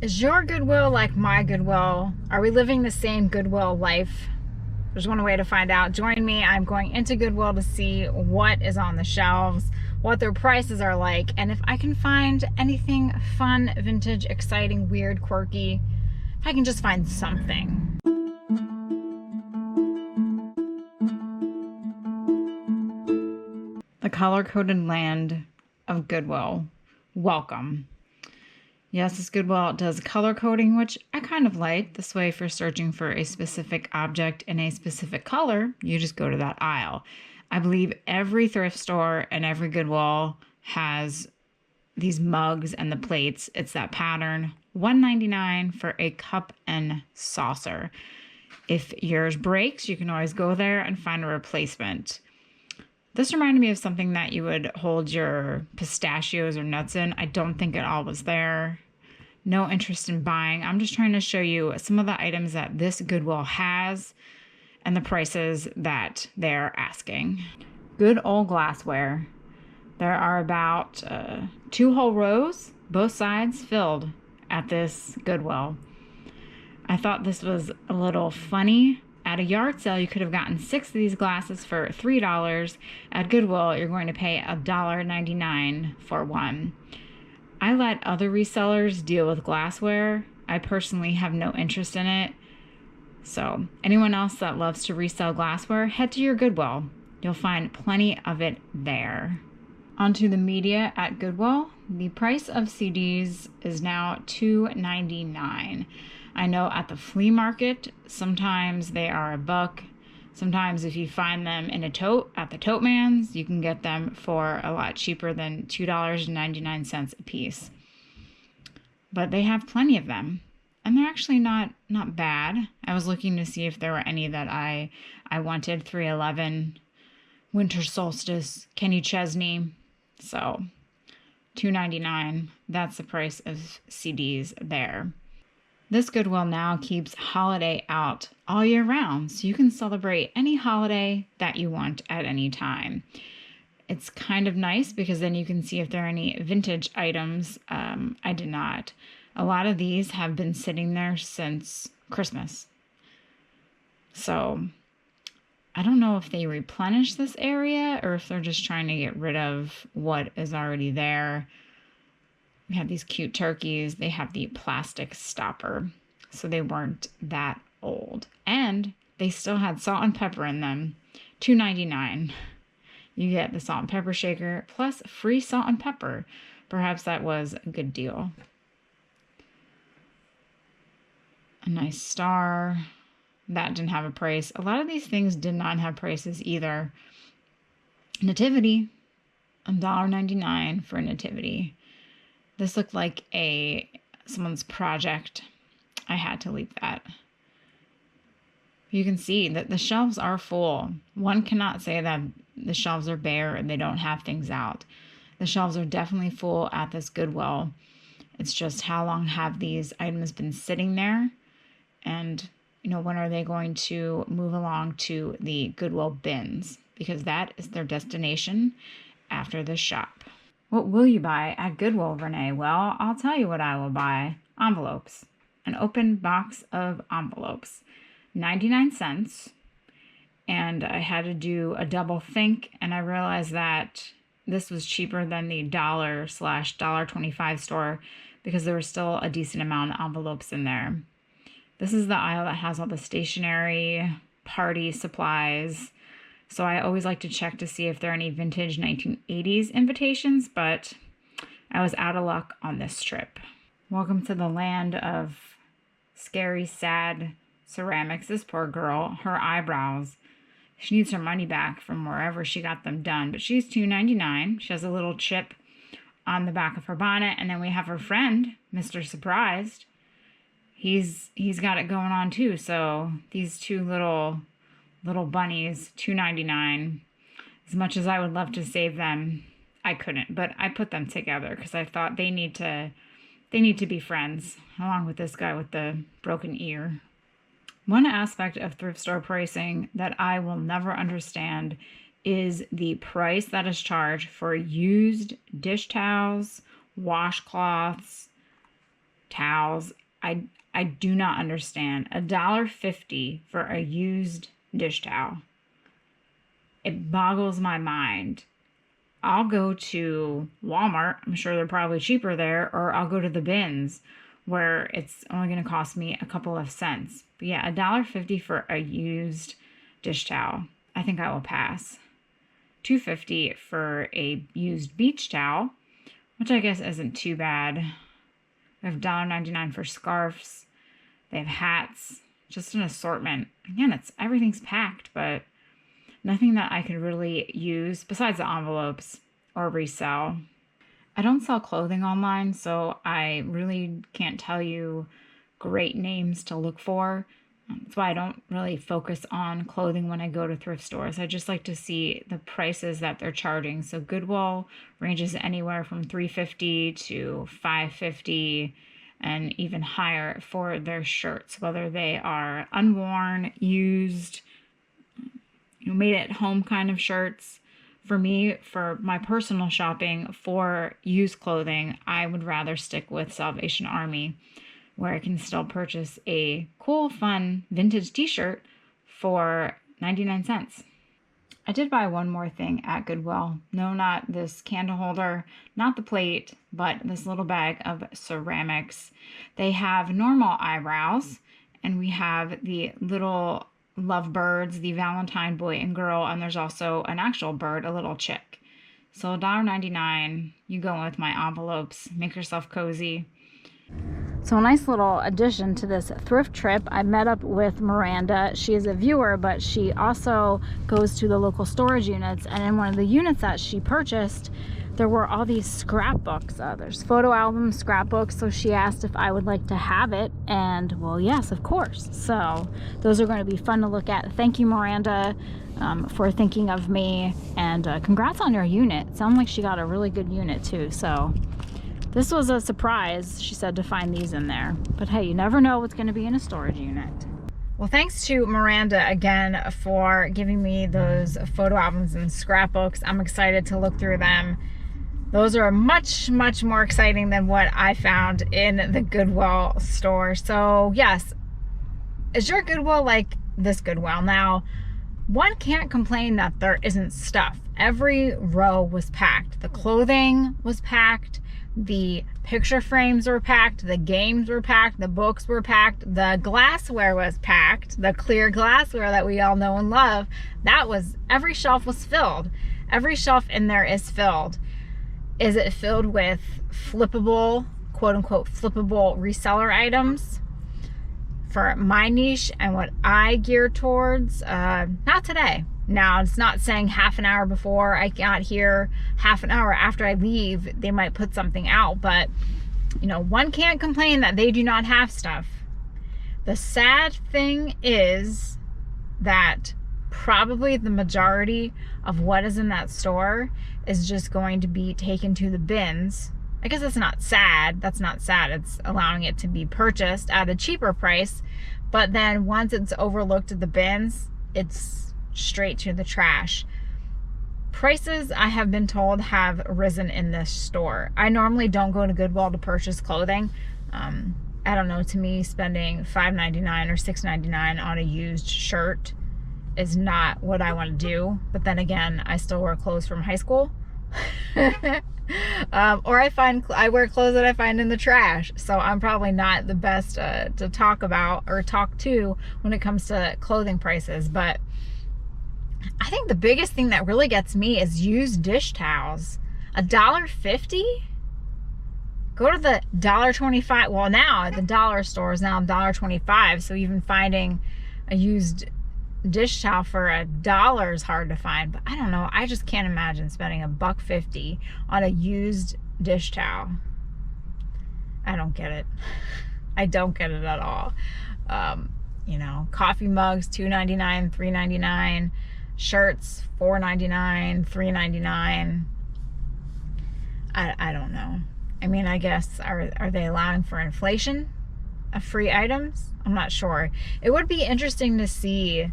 Is your Goodwill like my Goodwill? Are we living the same Goodwill life? There's one way to find out. Join me. I'm going into Goodwill to see what is on the shelves, what their prices are like, and if I can find anything fun, vintage, exciting, weird, quirky, if I can just find something. The color-coded land of Goodwill. Welcome. Yes, this Goodwill does color coding, which I kind of like. This way, if you're searching for a specific object in a specific color, you just go to that aisle. I believe every thrift store and every Goodwill has these mugs and the plates. It's that pattern, $1.99 for a cup and saucer. If yours breaks, you can always go there and find a replacement. This reminded me of something that you would hold your pistachios or nuts in. I don't think it all was there. No interest in buying. I'm just trying to show you some of the items that this Goodwill has and the prices that they're asking. Good old glassware. There are about 2 whole rows, both sides filled at this Goodwill. I thought this was a little funny. At a yard sale, you could have gotten 6 of these glasses for $3. At Goodwill, you're going to pay $1.99 for one. I let other resellers deal with glassware. I personally have no interest in it. So anyone else that loves to resell glassware, head to your Goodwill. You'll find plenty of it there. Onto the media at Goodwill. The price of CDs is now $2.99. I know at the flea market, sometimes they are $1. Sometimes if you find them in a tote at the tote mans, you can get them for a lot cheaper than $2.99 a piece. But they have plenty of them, and they're actually not bad. I was looking to see if there were any that I wanted. 311, Winter Solstice, Kenny Chesney. So $2.99. That's the price of CDs there. This Goodwill now keeps holiday out all year round, so you can celebrate any holiday that you want at any time. It's kind of nice because then you can see if there are any vintage items. I did not. A lot of these have been sitting there since Christmas. So I don't know if they replenish this area or if they're just trying to get rid of what is already there. We have these cute turkeys. They have the plastic stopper, so they weren't that old. And they still had salt and pepper in them. $2.99. You get the salt and pepper shaker plus free salt and pepper. Perhaps that was a good deal. A nice star. That didn't have a price. A lot of these things did not have prices either. Nativity. $1.99 for a nativity. This looked like someone's project. I had to leave that. You can see that the shelves are full. One cannot say that the shelves are bare and they don't have things out. The shelves are definitely full at this Goodwill. It's just how long have these items been sitting there? And, when are they going to move along to the Goodwill bins? Because that is their destination after this shop. What will you buy at Goodwill, Renee? Well, I'll tell you what I will buy. Envelopes. An open box of envelopes. 99 cents. And I had to do a double think, and I realized that this was cheaper than the $1/$1.25 store because there was still a decent amount of envelopes in there. This is the aisle that has all the stationery, party supplies. So I always like to check to see if there are any vintage 1980s invitations, but I was out of luck on this trip. Welcome to the land of scary, sad ceramics. This poor girl, her eyebrows, she needs her money back from wherever she got them done, but she's $2.99. She has a little chip on the back of her bonnet, and then we have her friend, Mr. Surprised. He's got it going on too, so these two little bunnies, $2.99. As much as I would love to save them, I couldn't. But I put them together because I thought they need to be friends, along with this guy with the broken ear. One aspect of thrift store pricing that I will never understand is the price that is charged for used dish towels, washcloths, towels. I do not understand. $1.50 for a used dish towel. It boggles my mind. I'll go to Walmart. I'm sure they're probably cheaper there. Or I'll go to the bins where it's only going to cost me a couple of cents. But yeah, $1.50 for a used dish towel. I think I will pass. $2.50 for a used beach towel, which I guess isn't too bad. They have $1.99 for scarves. They have hats. Just an assortment. Again, everything's packed, but nothing that I could really use besides the envelopes or resell. I don't sell clothing online, so I really can't tell you great names to look for. That's why I don't really focus on clothing when I go to thrift stores. I just like to see the prices that they're charging. So Goodwill ranges anywhere from $3.50 to $5.50 and even higher for their shirts, whether they are unworn, used, made at home kind of shirts. For me, for my personal shopping for used clothing, I would rather stick with Salvation Army, where I can still purchase a cool, fun vintage t-shirt for 99 cents. I did buy one more thing at Goodwill. No, not this candle holder, not the plate, but this little bag of ceramics. They have normal eyebrows, and we have the little lovebirds, the Valentine boy and girl, and there's also an actual bird, a little chick. So $1.99, you go in with my envelopes, make yourself cozy. So a nice little addition to this thrift trip, I met up with Miranda. She is a viewer, but she also goes to the local storage units, and in one of the units that she purchased, there were all these scrapbooks. There's photo albums, scrapbooks, so she asked if I would like to have it, and well, yes, of course. So those are going to be fun to look at. Thank you, Miranda, for thinking of me, and congrats on your unit. Sounds like she got a really good unit too, so this was a surprise, she said, to find these in there. But hey, you never know what's going to be in a storage unit. Well, thanks to Miranda again for giving me those photo albums and scrapbooks. I'm excited to look through them. Those are much, much more exciting than what I found in the Goodwill store. So yes, is your Goodwill like this Goodwill? Now, one can't complain that there isn't stuff. Every row was packed. The clothing was packed. The picture frames were packed, the games were packed, the books were packed, the glassware was packed, the clear glassware that we all know and love. Every shelf was filled. Every shelf in there is filled. Is it filled with flippable, quote unquote, flippable reseller items? For my niche and what I gear towards, not today. Now, it's not saying half an hour before I got here, half an hour after I leave, they might put something out, but one can't complain that they do not have stuff. The sad thing is that probably the majority of what is in that store is just going to be taken to the bins. I guess that's not sad. That's not sad. It's allowing it to be purchased at a cheaper price, but then once it's overlooked at the bins, it's straight to the trash. Prices, I have been told, have risen in this store. I normally don't go to Goodwill to purchase clothing. I don't know, to me, spending $5.99 or $6.99 on a used shirt is not what I want to do. But then again, I still wear clothes from high school. Or I wear clothes that I find in the trash. So I'm probably not the best to talk about or talk to when it comes to clothing prices. But I think the biggest thing that really gets me is used dish towels. $1.50? Go to the $1.25. Well, now at the dollar stores, now $1.25. So even finding a used dish towel for $1 is hard to find. But I don't know. I just can't imagine spending $1.50 on a used dish towel. I don't get it. I don't get it at all. Coffee mugs, $2.99, $3.99. Shirts, $4.99, $3.99. I don't know. I mean, I guess, are they allowing for inflation of free items? I'm not sure. It would be interesting to see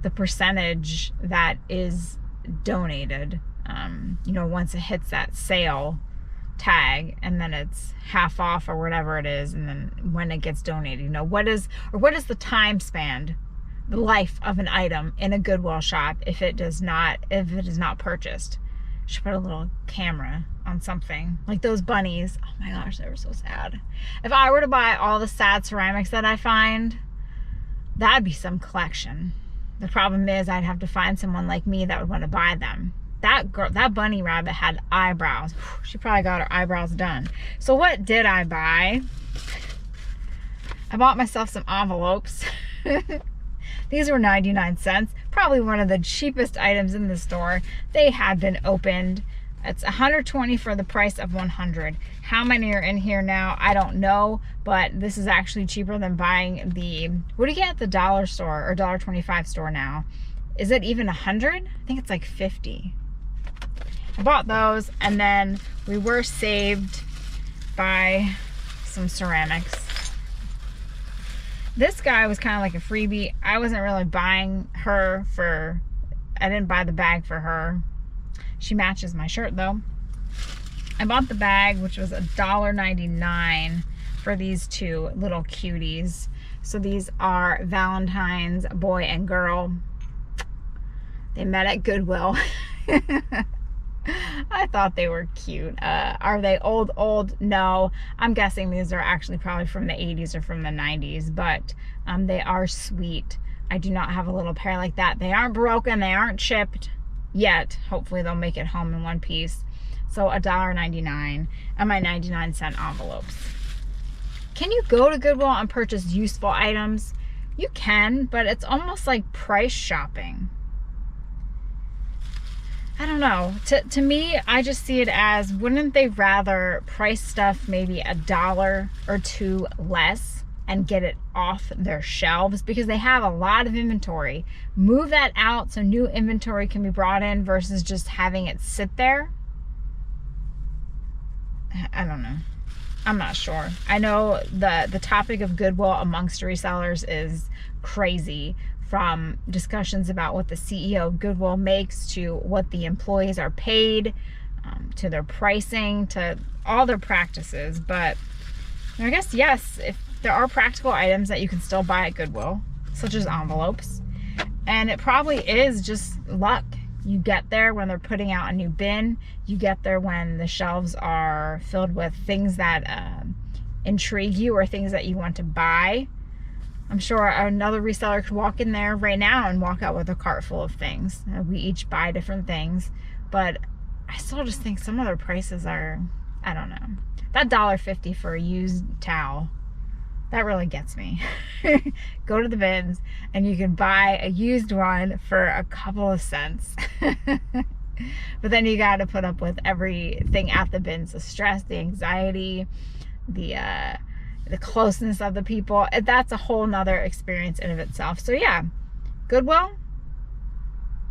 the percentage that is donated, once it hits that sale tag, and then it's half off or whatever it is, and then when it gets donated, you know, what is the time span, the life of an item in a Goodwill shop if it is not purchased. Should put a little camera on something like those bunnies. Oh my gosh, they were so sad. If I were to buy all the sad ceramics that I find, that'd be some collection. The problem is I'd have to find someone like me that would want to buy them. That bunny rabbit had eyebrows. She probably got her eyebrows done. So what did I buy? I bought myself some envelopes. These were 99 cents. Probably one of the cheapest items in the store. They had been opened. It's $120 for the price of $100. How many are in here now? I don't know, but this is actually cheaper than buying the, what do you get at the dollar store or $1.25 store now? Is it even 100? I think it's like 50. I bought those, and then we were saved by some ceramics. This guy was kind of like a freebie. I wasn't really buying her for, I didn't buy the bag for her. She matches my shirt though. I bought the bag, which was $1.99 for these two little cuties. So these are Valentine's boy and girl. They met at Goodwill. I thought they were cute. Are they old? No. I'm guessing these are actually probably from the 80s or from the 90s, but they are sweet. I do not have a little pair like that. They aren't broken. They aren't chipped yet. Hopefully they'll make it home in one piece. So $1.99 and my 99-cent envelopes. Can you go to Goodwill and purchase useful items? You can, but it's almost like price shopping. I don't know. To me, I just see it as, wouldn't they rather price stuff maybe $1 or $2 less and get it off their shelves, because they have a lot of inventory. Move that out so new inventory can be brought in versus just having it sit there. I don't know. I'm not sure. I know the topic of Goodwill amongst resellers is crazy, from discussions about what the CEO of Goodwill makes to what the employees are paid, to their pricing, to all their practices. But I guess, yes, if there are practical items that you can still buy at Goodwill, such as envelopes, and it probably is just luck. You get there when they're putting out a new bin. You get there when the shelves are filled with things that intrigue you or things that you want to buy. I'm sure another reseller could walk in there right now and walk out with a cart full of things. We each buy different things, but I still just think some of their prices are, I don't know. That $1.50 for a used towel, that really gets me. Go to the bins and you can buy a used one for a couple of cents. But then you got to put up with everything at the bins, the stress, the anxiety, the closeness of the people. That's a whole nother experience in of itself. So yeah, Goodwill,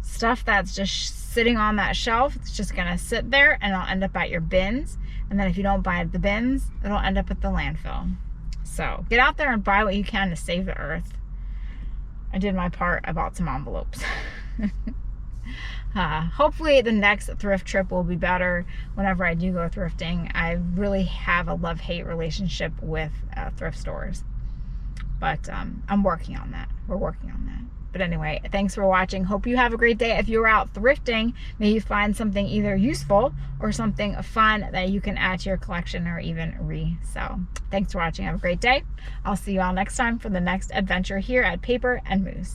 stuff that's just sitting on that shelf, it's just gonna sit there and it'll end up at your bins. And then if you don't buy at the bins, it'll end up at the landfill. So get out there and buy what you can to save the earth. I did my part. I bought some envelopes. Hopefully the next thrift trip will be better whenever I do go thrifting. I really have a love-hate relationship with thrift stores, but I'm working on that. We're working on that. But anyway, thanks for watching. Hope you have a great day. If you're out thrifting, may you find something either useful or something fun that you can add to your collection or even resell. Thanks for watching. Have a great day. I'll see you all next time for the next adventure here at Paper and Moose.